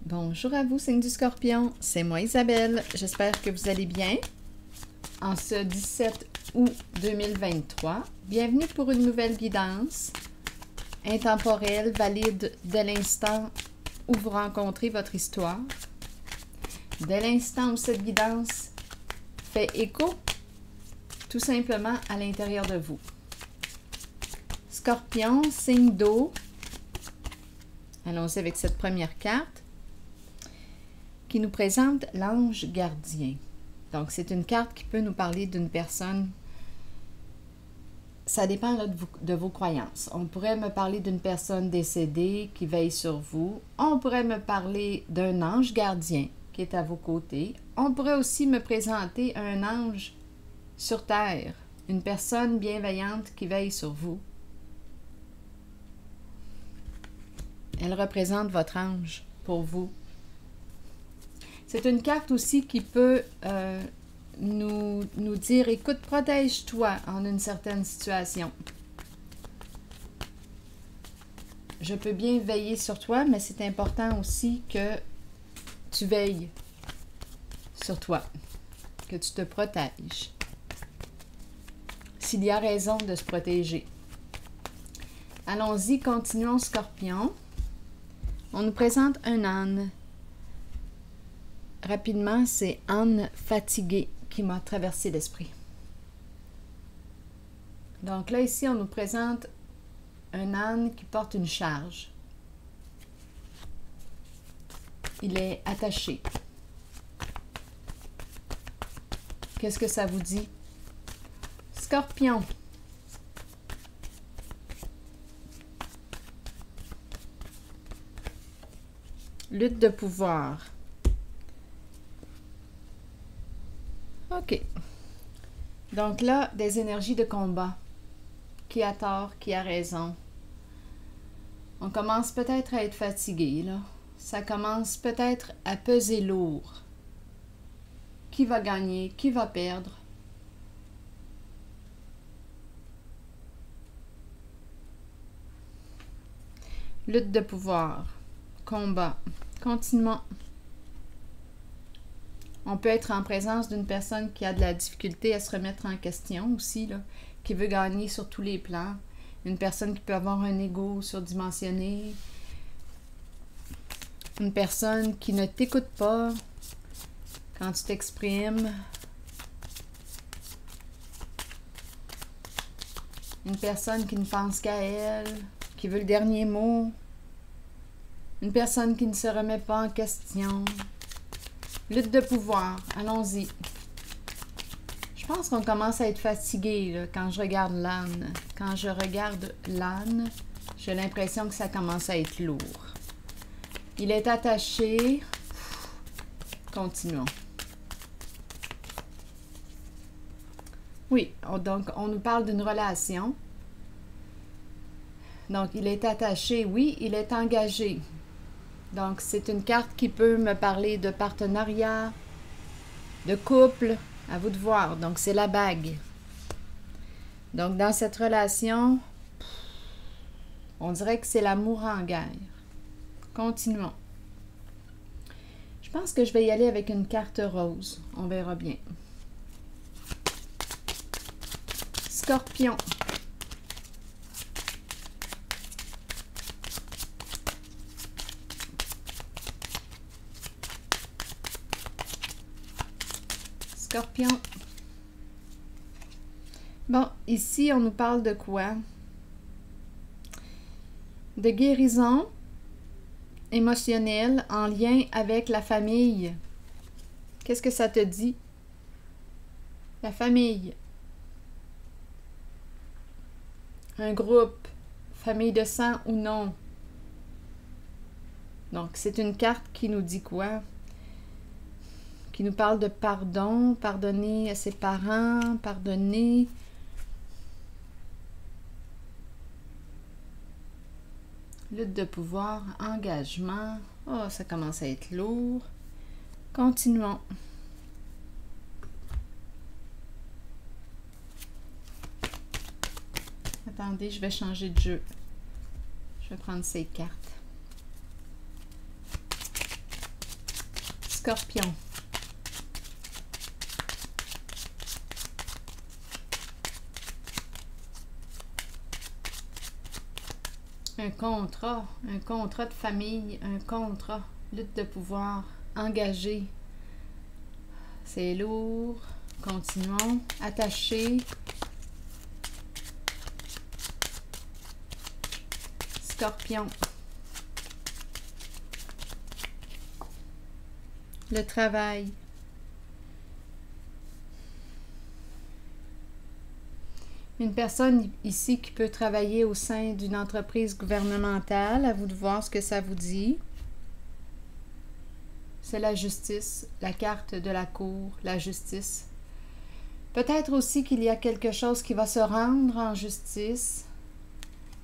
Bonjour à vous, signe du Scorpion. C'est moi Isabelle. J'espère que vous allez bien. En ce 17 août 2023, bienvenue pour une nouvelle guidance intemporelle, valide dès l'instant où vous rencontrez votre histoire. Dès l'instant où cette guidance fait écho, tout simplement à l'intérieur de vous. Scorpion, signe d'eau. Allons-y avec cette première carte qui nous présente l'ange gardien. Donc, c'est une carte qui peut nous parler d'une personne. Ça dépend là, de vos croyances. On pourrait me parler d'une personne décédée qui veille sur vous. On pourrait me parler d'un ange gardien qui est à vos côtés. On pourrait aussi me présenter un ange sur terre, une personne bienveillante qui veille sur vous. Elle représente votre ange pour vous. C'est une carte aussi qui peut nous dire, écoute, protège-toi en une certaine situation. Je peux bien veiller sur toi, mais c'est important aussi que tu veilles sur toi, que tu te protèges. S'il y a raison de se protéger. Allons-y, continuons, Scorpion. On nous présente un âne. Rapidement, c'est âne fatigué qui m'a traversé l'esprit. Donc là, ici, on nous présente un âne qui porte une charge. Il est attaché. Qu'est-ce que ça vous dit? Scorpion. Lutte de pouvoir. OK. Donc là, des énergies de combat. Qui a tort, qui a raison. On commence peut-être à être fatigué, là. Ça commence peut-être à peser lourd. Qui va gagner? Qui va perdre? Lutte de pouvoir. Combat. Continuons. On peut être en présence d'une personne qui a de la difficulté à se remettre en question aussi, là, qui veut gagner sur tous les plans. Une personne qui peut avoir un ego surdimensionné. Une personne qui ne t'écoute pas quand tu t'exprimes. Une personne qui ne pense qu'à elle, qui veut le dernier mot. Une personne qui ne se remet pas en question. Lutte de pouvoir, allons-y. Je pense qu'on commence à être fatigué là, quand je regarde l'âne. Quand je regarde l'âne, j'ai l'impression que ça commence à être lourd. Il est attaché. Continuons. Oui, donc on nous parle d'une relation. Donc il est attaché, oui, il est engagé. Donc, c'est une carte qui peut me parler de partenariat, de couple, à vous de voir. Donc, c'est la bague. Donc, dans cette relation, on dirait que c'est l'amour en guerre. Continuons. Je pense que je vais y aller avec une carte rose. On verra bien. Scorpion. Scorpion. Bon, ici, on nous parle de quoi? De guérison émotionnelle en lien avec la famille. Qu'est-ce que ça te dit? La famille. Un groupe. Famille de sang ou non. Donc, c'est une carte qui nous dit quoi? Qui nous parle de pardon, pardonner à ses parents, pardonner. Lutte de pouvoir, engagement. Oh, ça commence à être lourd. Continuons. Attendez, je vais changer de jeu. Je vais prendre ces cartes. Scorpion. Un contrat de famille, un contrat, lutte de pouvoir, engagé. C'est lourd. Continuons. Attaché. Scorpion. Le travail. Une personne ici qui peut travailler au sein d'une entreprise gouvernementale. À vous de voir ce que ça vous dit. C'est la justice, la carte de la cour, la justice. Peut-être aussi qu'il y a quelque chose qui va se rendre en justice,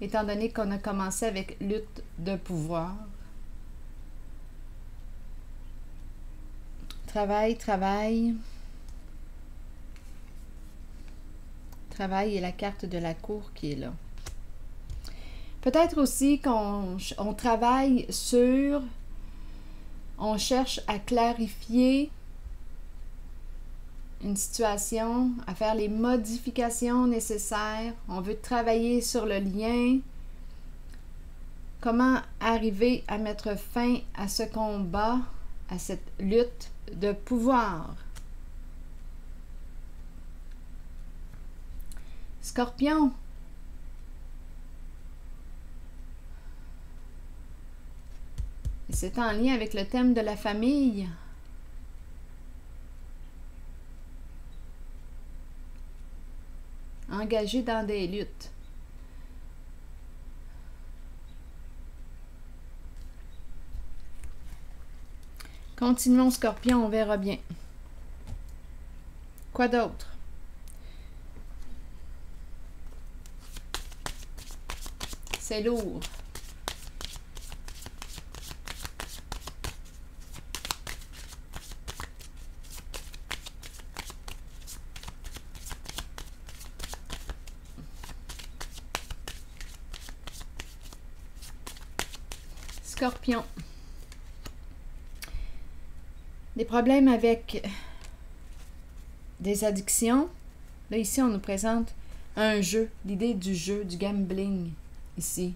étant donné qu'on a commencé avec lutte de pouvoir. Travail, travail. Travail et la carte de la cour qui est là. Peut-être aussi qu'on travaille sur... On cherche à clarifier une situation, à faire les modifications nécessaires. On veut travailler sur le lien. Comment arriver à mettre fin à ce combat, à cette lutte de pouvoir. Scorpion. C'est en lien avec le thème de la famille. Engagé dans des luttes. Continuons, Scorpion, on verra bien. Quoi d'autre? C'est lourd. Scorpion. Des problèmes avec des addictions. Là, ici, on nous présente un jeu, l'idée du jeu, du gambling, ici.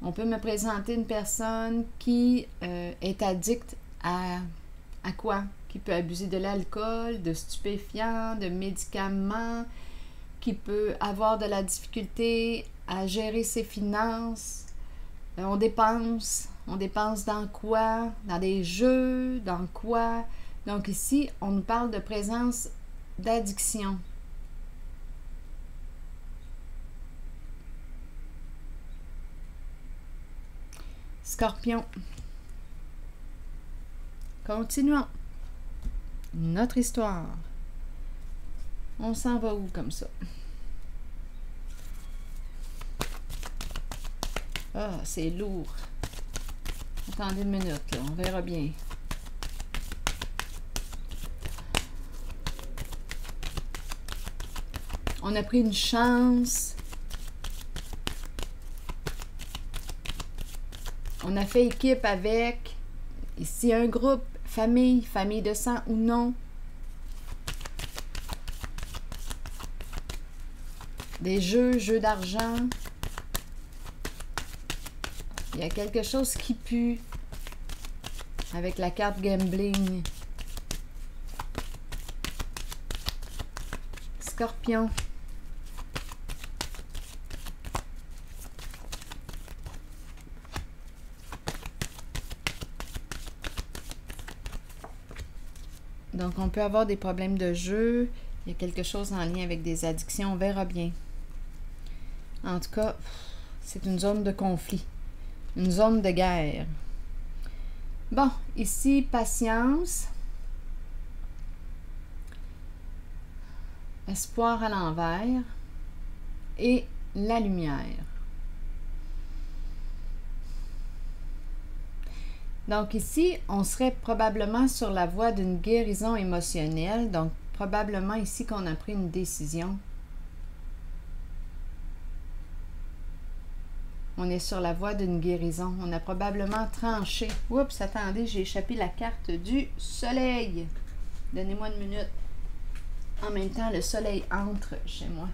On peut me présenter une personne qui est addicte à quoi? Qui peut abuser de l'alcool, de stupéfiants, de médicaments, qui peut avoir de la difficulté à gérer ses finances. On dépense dans quoi? Dans des jeux, dans quoi? Donc ici, on nous parle de présence d'addiction. Scorpion. Continuons. Notre histoire. On s'en va où comme ça? Ah, c'est lourd. Attendez une minute, là, on verra bien. On a pris une chance. On a fait équipe avec, ici, un groupe, famille de sang ou non. Des jeux d'argent. Il y a quelque chose qui pue avec la carte gambling. Scorpion. Donc, on peut avoir des problèmes de jeu. Il y a quelque chose en lien avec des addictions. On verra bien. En tout cas, c'est une zone de conflit. Une zone de guerre. Bon, ici, patience. Espoir à l'envers. Et la lumière. Donc ici, on serait probablement sur la voie d'une guérison émotionnelle. Donc, probablement ici qu'on a pris une décision. On est sur la voie d'une guérison. On a probablement tranché. Oups, attendez, j'ai échappé la carte du soleil. Donnez-moi une minute. En même temps, le soleil entre chez moi.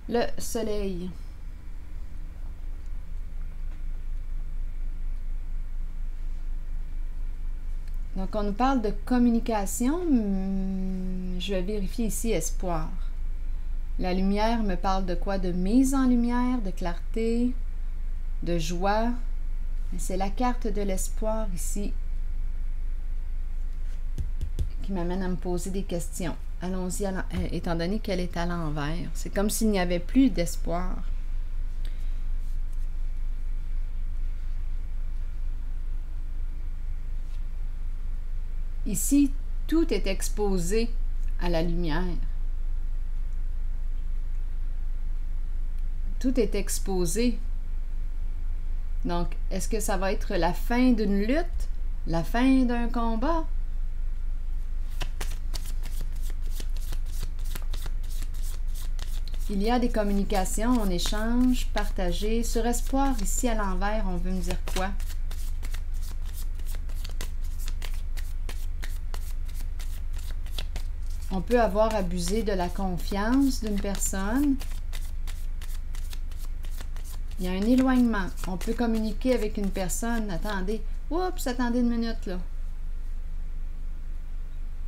Le soleil. Donc, on nous parle de communication. Je vais vérifier ici espoir. La lumière me parle de quoi? De mise en lumière, de clarté, de joie. C'est la carte de l'espoir ici qui m'amène à me poser des questions. Allons-y, étant donné qu'elle est à l'envers. C'est comme s'il n'y avait plus d'espoir. Ici, tout est exposé à la lumière. Tout est exposé. Donc, est-ce que ça va être la fin d'une lutte? La fin d'un combat? Il y a des communications, on échange, partager. Sur espoir, ici à l'envers, on veut me dire quoi? On peut avoir abusé de la confiance d'une personne. Il y a un éloignement. On peut communiquer avec une personne. Attendez. Oups, attendez une minute là.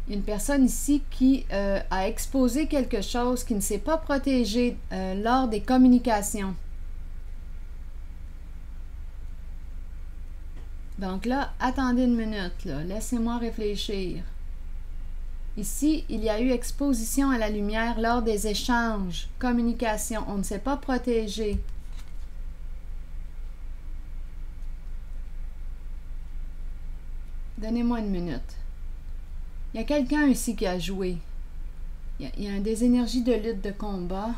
Une personne ici qui a exposé quelque chose, qui ne s'est pas protégé lors des communications. Donc là, attendez une minute là. Laissez-moi réfléchir. Ici, il y a eu exposition à la lumière lors des échanges, communication. On ne s'est pas protégé. Donnez-moi une minute. Il y a quelqu'un ici qui a joué. Il y a des énergies de lutte, de combat.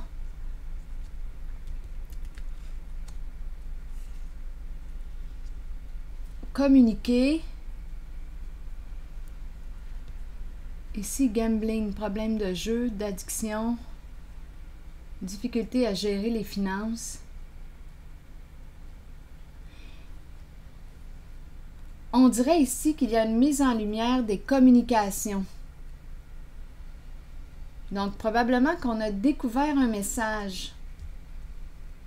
Communiquer. Ici, gambling, problème de jeu, d'addiction, difficulté à gérer les finances. On dirait ici qu'il y a une mise en lumière des communications. Donc, probablement qu'on a découvert un message.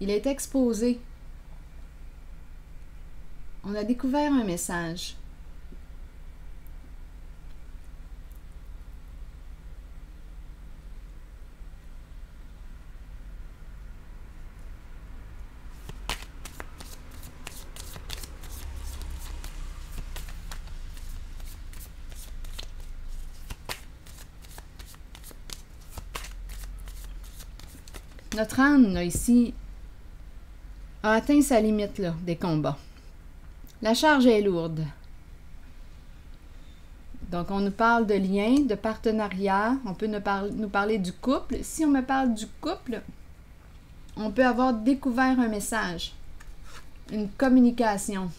Il est exposé. On a découvert un message. Notre âne, là, ici, a atteint sa limite là, des combats. La charge est lourde. Donc, on nous parle de lien, de partenariat. On peut nous parler du couple. Si on me parle du couple, on peut avoir découvert un message, une communication.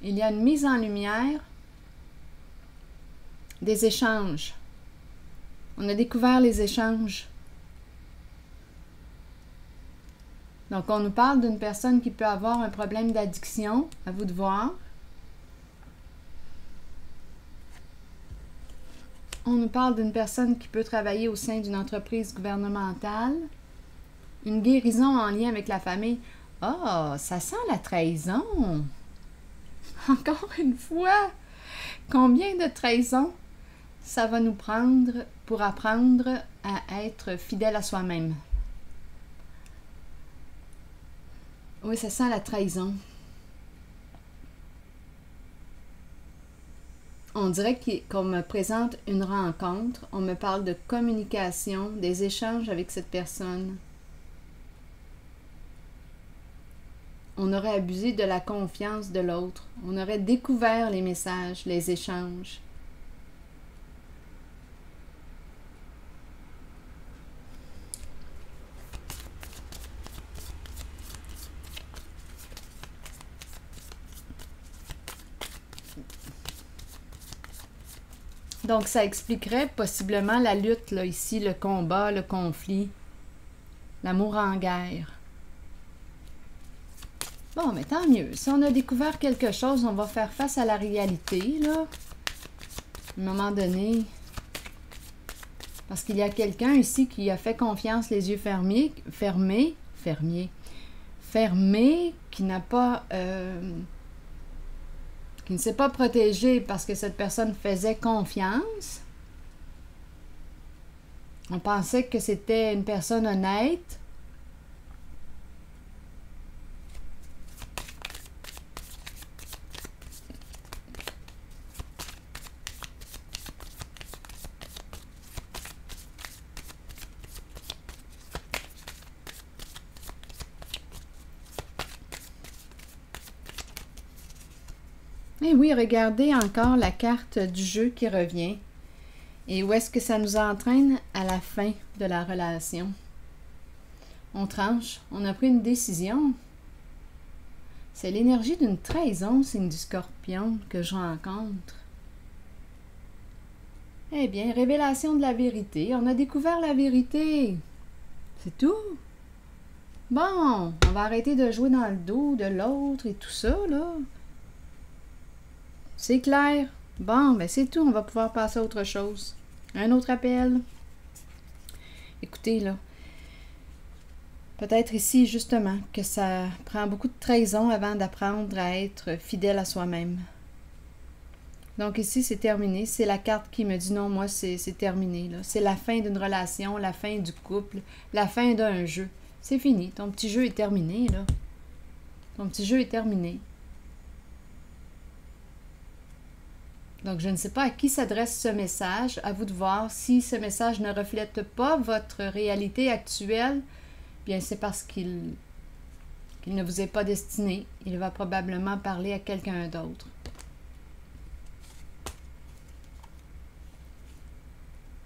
Il y a une mise en lumière des échanges. On a découvert les échanges. Donc, on nous parle d'une personne qui peut avoir un problème d'addiction. À vous de voir. On nous parle d'une personne qui peut travailler au sein d'une entreprise gouvernementale. Une guérison en lien avec la famille. Ah, ça sent la trahison. Encore une fois. Combien de trahisons ça va nous prendre pour apprendre à être fidèle à soi-même? Oui, ça sent la trahison. On dirait qu'on me présente une rencontre, on me parle de communication, des échanges avec cette personne. On aurait abusé de la confiance de l'autre. On aurait découvert les messages, les échanges. Donc, ça expliquerait possiblement la lutte, là, ici, le combat, le conflit, l'amour en guerre. Bon, mais tant mieux. Si on a découvert quelque chose, on va faire face à la réalité, là. À un moment donné. Parce qu'il y a quelqu'un ici qui a fait confiance les yeux fermés, qui n'a pas... qui ne s'est pas protégé parce que cette personne faisait confiance. On pensait que c'était une personne honnête. Et oui, regardez encore la carte du jeu qui revient. Et où est-ce que ça nous entraîne à la fin de la relation? On tranche, on a pris une décision. C'est l'énergie d'une trahison, signe du Scorpion, que je rencontre. Eh bien, révélation de la vérité. On a découvert la vérité. C'est tout. Bon, on va arrêter de jouer dans le dos de l'autre et tout ça, là. C'est clair. Bon, ben c'est tout. On va pouvoir passer à autre chose. Un autre appel. Écoutez, là. Peut-être ici, justement, que ça prend beaucoup de trahison avant d'apprendre à être fidèle à soi-même. Donc ici, c'est terminé. C'est la carte qui me dit non, moi, c'est terminé. C'est la fin d'une relation, la fin du couple, la fin d'un jeu. C'est fini. Ton petit jeu est terminé, là. Ton petit jeu est terminé. Donc, je ne sais pas à qui s'adresse ce message. À vous de voir. Si ce message ne reflète pas votre réalité actuelle, bien, c'est parce qu'il ne vous est pas destiné. Il va probablement parler à quelqu'un d'autre.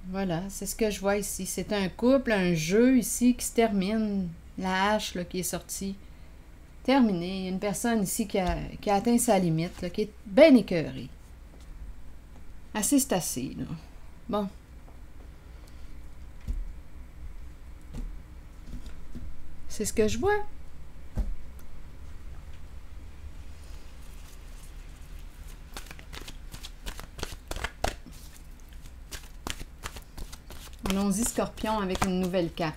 Voilà, c'est ce que je vois ici. C'est un couple, un jeu ici qui se termine. La hache là, qui est sortie. Terminé. Il y a une personne ici qui a atteint sa limite, là, qui est bien écœurée. Assez, c'est assez, là. Bon. C'est ce que je vois. Allons-y, Scorpion, avec une nouvelle carte.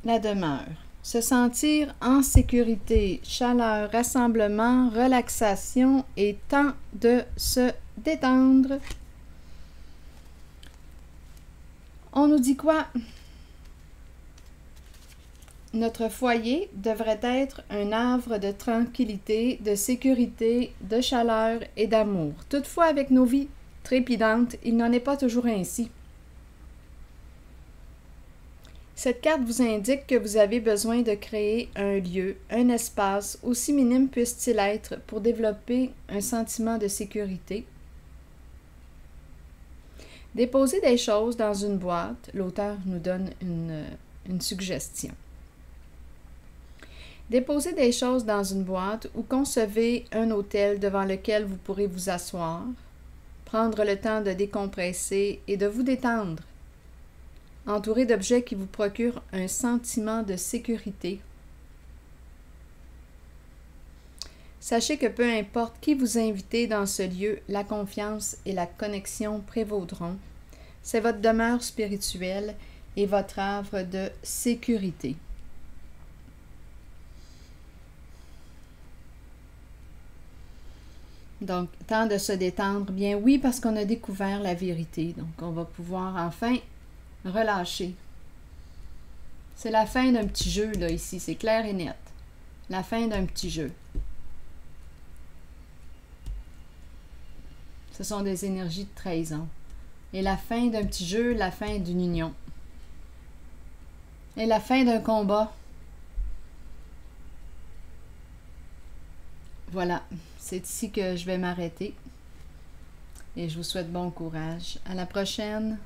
La demeure. Se sentir en sécurité, chaleur, rassemblement, relaxation et temps de se détendre. On nous dit quoi? Notre foyer devrait être un havre de tranquillité, de sécurité, de chaleur et d'amour. Toutefois, avec nos vies trépidantes, il n'en est pas toujours ainsi. Cette carte vous indique que vous avez besoin de créer un lieu, un espace, aussi minime puisse-t-il être, pour développer un sentiment de sécurité. Déposer des choses dans une boîte, l'auteur nous donne une suggestion. Déposez des choses dans une boîte ou concevez un hôtel devant lequel vous pourrez vous asseoir, prendre le temps de décompresser et de vous détendre. Entouré d'objets qui vous procurent un sentiment de sécurité. Sachez que peu importe qui vous invitez dans ce lieu, la confiance et la connexion prévaudront. C'est votre demeure spirituelle et votre havre de sécurité. Donc, temps de se détendre. Bien oui, parce qu'on a découvert la vérité. Donc, on va pouvoir enfin relâcher. C'est la fin d'un petit jeu, là, ici. C'est clair et net. La fin d'un petit jeu. Ce sont des énergies de trahison. Et la fin d'un petit jeu, la fin d'une union. Et la fin d'un combat. Voilà. C'est ici que je vais m'arrêter. Et je vous souhaite bon courage. À la prochaine.